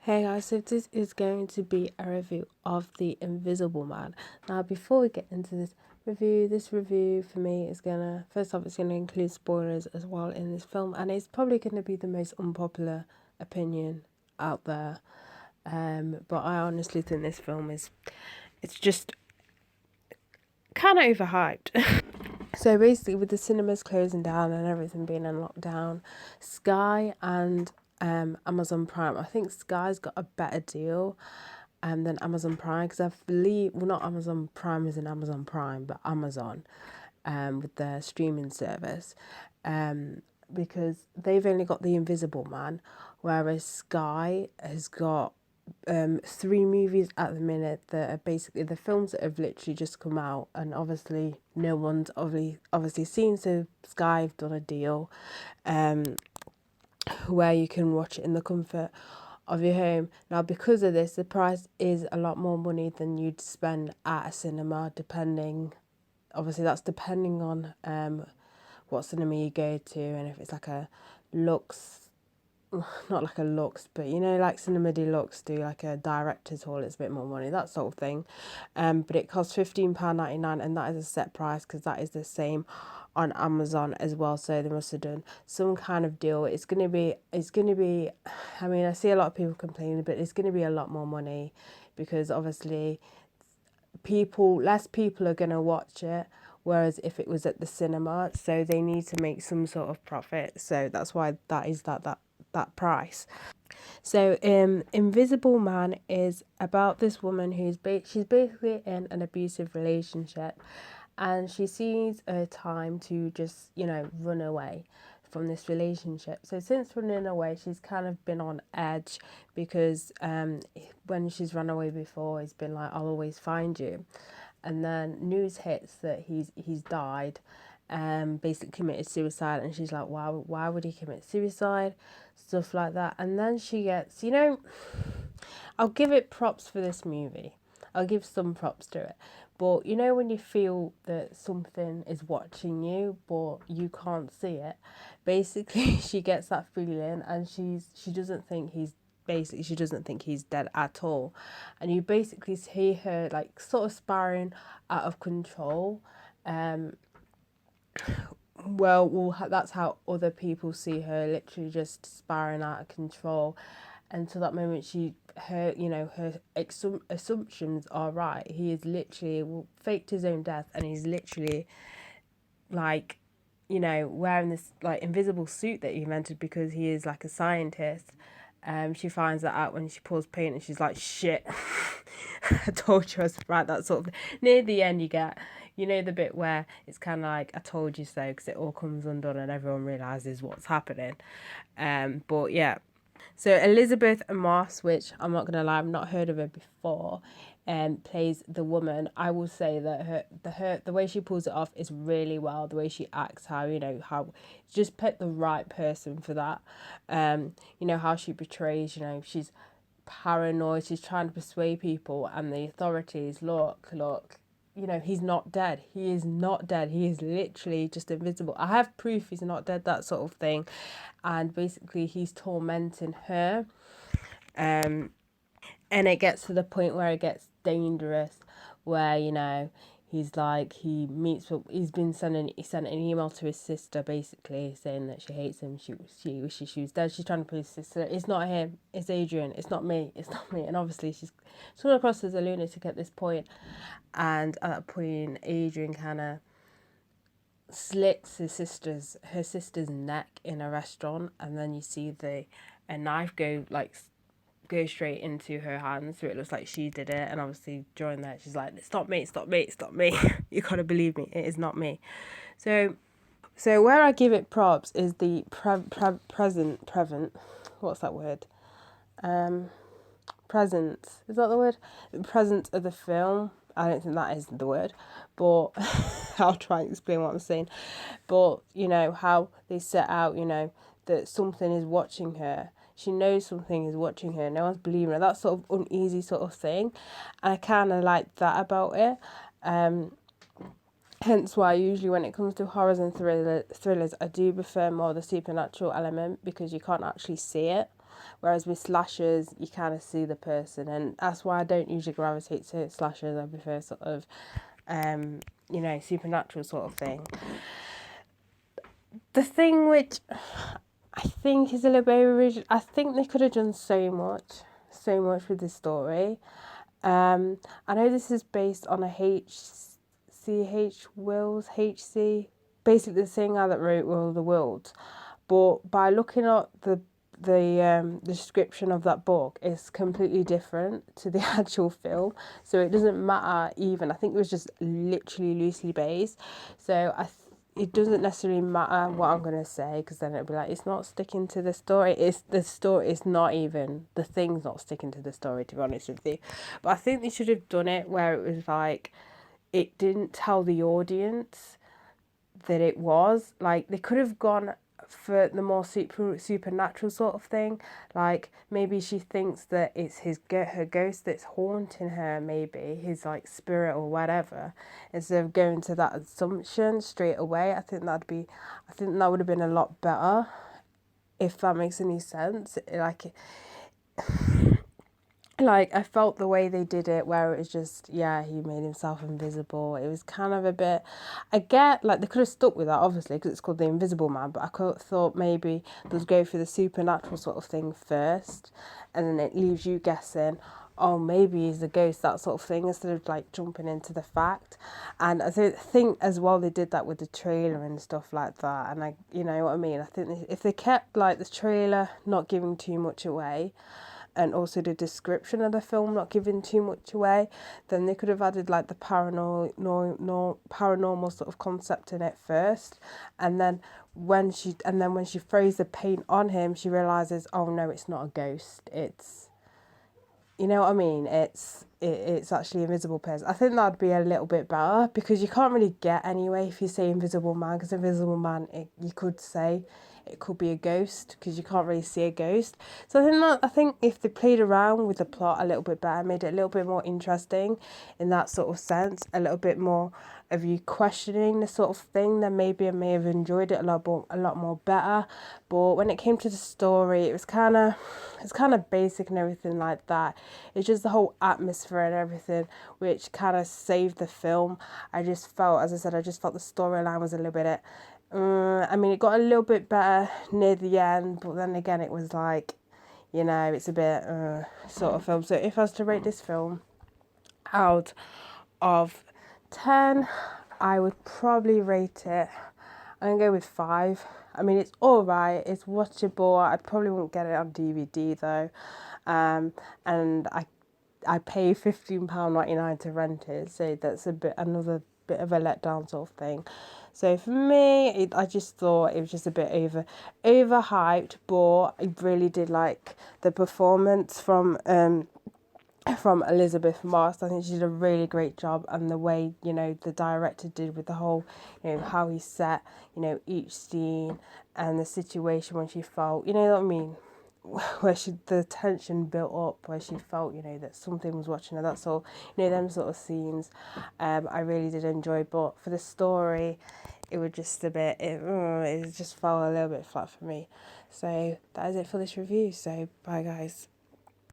Hey guys, so this is going to be a review of The Invisible Man. Now, before we get into this review for me is gonna, first off, it's gonna include spoilers as well in this film, and it's probably gonna be the most unpopular opinion out there. But I honestly think this film it's just kind of overhyped. So basically, with the cinemas closing down and everything being in lockdown, Sky and Amazon Prime, I think Sky's got a better deal than Amazon Prime, because I believe, well, not Amazon Prime is in Amazon Prime, but Amazon with their streaming service, because they've only got The Invisible Man, whereas Sky has got three movies at the minute that are basically the films that have literally just come out, and obviously no one's obviously seen. So Sky have done a deal where you can watch it in the comfort of your home. Now, because of this, the price is a lot more money than you'd spend at a cinema, depending. Obviously, that's depending on what cinema you go to, and if it's like a Lux, not like a Lux, but you know, like Cinema Deluxe do like a director's hall, it's a bit more money, that sort of thing. But it costs £15.99, and that is a set price, because that is the same on Amazon as well. So they must have done some kind of deal. It's gonna be. I mean, I see a lot of people complaining, but it's gonna be a lot more money, because obviously less people are gonna watch it. Whereas if it was at the cinema, so they need to make some sort of profit. So that's why that price. So, Invisible Man is about this woman she's basically in an abusive relationship, and she sees a time to just run away from this relationship. So since running away, she's kind of been on edge, because when she's run away before, it's been like, I'll always find you, and then news hits that he's died, basically committed suicide, and she's like, why would he commit suicide, stuff like that. And then she gets, I'll give it props for this movie, I'll give some props to it, but when you feel that something is watching you but you can't see it, basically she gets that feeling, and she doesn't think he's basically she doesn't think he's dead at all, and you basically see her like sort of spiraling out of control. um that's how other people see her, literally just spiraling out of control. Until that moment, her assumptions are right. He is literally faked his own death, and he's literally like, wearing this like invisible suit that he invented, because he is like a scientist. She finds that out when she pours paint, and she's like, shit. I told you I was right, that sort of. Near the end, you get, the bit where it's kind of like, I told you so, because it all comes undone and everyone realizes what's happening. But yeah, so Elizabeth Moss, which I'm not gonna lie, I've not heard of her before, plays the woman. I will say that the way she pulls it off is really well. The way she acts, how just pick the right person for that. How she portrays. She's paranoid. She's trying to persuade people, and the authorities, look, he's not dead. He is not dead. He is literally just invisible. I have proof he's not dead, that sort of thing. And basically, he's tormenting her. And it gets to the point where it gets dangerous, where, he's like, he sent an email to his sister, basically saying that she hates him, she wishes she was dead. She's trying to put his sister, it's not him, it's Adrian, it's not me, and obviously she's coming across as a lunatic at this point. And at that point, Adrian kind of slits her sister's neck in a restaurant, and then you see a knife go straight into her hand, so it looks like she did it. And obviously during that, she's like, it's not me, it's not me, it's not me. You gotta believe me, it is not me. So where I give it props is the present, what's that word, presence, is that the word, the presence of the film. I don't think that is the word, but I'll try and explain what I'm saying. But how they set out, that something is watching her. She knows something is watching her. No one's believing her. That sort of uneasy sort of thing, and I kind of like that about it. Hence why usually when it comes to horrors and thrillers, I do prefer more the supernatural element, because you can't actually see it. Whereas with slashers, you kind of see the person, and that's why I don't usually gravitate to slashers. I prefer sort of, supernatural sort of thing. The thing which I think is a little bit original, I think they could have done so much with this story. I know this is based on a H.C. Wells, basically the same guy that wrote War of the Worlds. But by looking at the description of that book, it's completely different to the actual film. So it doesn't matter even. I think it was just literally loosely based. So it doesn't necessarily matter what I'm going to say, because then it'll be like, it's not sticking to the story. It's not even, the thing's not sticking to the story, to be honest with you. But I think they should have done it where it was like, it didn't tell the audience that it was. Like, they could have gone for the more supernatural sort of thing. Like, maybe she thinks that it's her ghost that's haunting her, maybe his like spirit or whatever, instead of going to that assumption straight away. I think that would have been a lot better, if that makes any sense. Like I felt the way they did it, where it was just, yeah, he made himself invisible. It was kind of a bit, I get, like, they could have stuck with that, obviously, because it's called The Invisible Man, but thought maybe they'd go for the supernatural sort of thing first, and then it leaves you guessing, oh, maybe he's a ghost, that sort of thing, instead of, like, jumping into the fact. And I think, as well, they did that with the trailer and stuff like that, and you know what I mean? I think if they kept, like, the trailer not giving too much away, and also the description of the film not giving too much away, then they could have added like the paranormal sort of concept in it first, and then when she throws the paint on him, she realizes, oh no, it's not a ghost, it's, you know what I mean, it's actually invisible person. I think that'd be a little bit better, because you can't really get anyway if you say Invisible Man, because Invisible Man, you could say it could be a ghost, because you can't really see a ghost. So I think if they played around with the plot a little bit better, made it a little bit more interesting in that sort of sense, a little bit more of you questioning the sort of thing, then maybe I may have enjoyed it a lot more better. But when it came to the story, it's kind of basic and everything like that. It's just the whole atmosphere and everything which kind of saved the film. I just felt, as I said, the storyline was a little bit, I mean, it got a little bit better near the end, but then again, it was like, you know, it's a bit sort of film. So if I was to rate this film out of 10, I would probably rate it, I'm going to go with 5. I mean, it's alright, it's watchable. I probably won't get it on DVD though. And I pay £15.99 to rent it, so that's another bit of a letdown sort of thing. So for me, I just thought it was just a bit overhyped, but I really did like the performance from Elizabeth Moss. I think she did a really great job, and the way, you know, the director did with the whole, you know, how he set, you know, each scene and the situation when she felt, you know what I mean, where the tension built up, where she felt, you know, that something was watching her. That's all, you know, them sort of scenes. I really did enjoy, but for the story, it was just a bit, it just fell a little bit flat for me. So that is it for this review. So bye guys.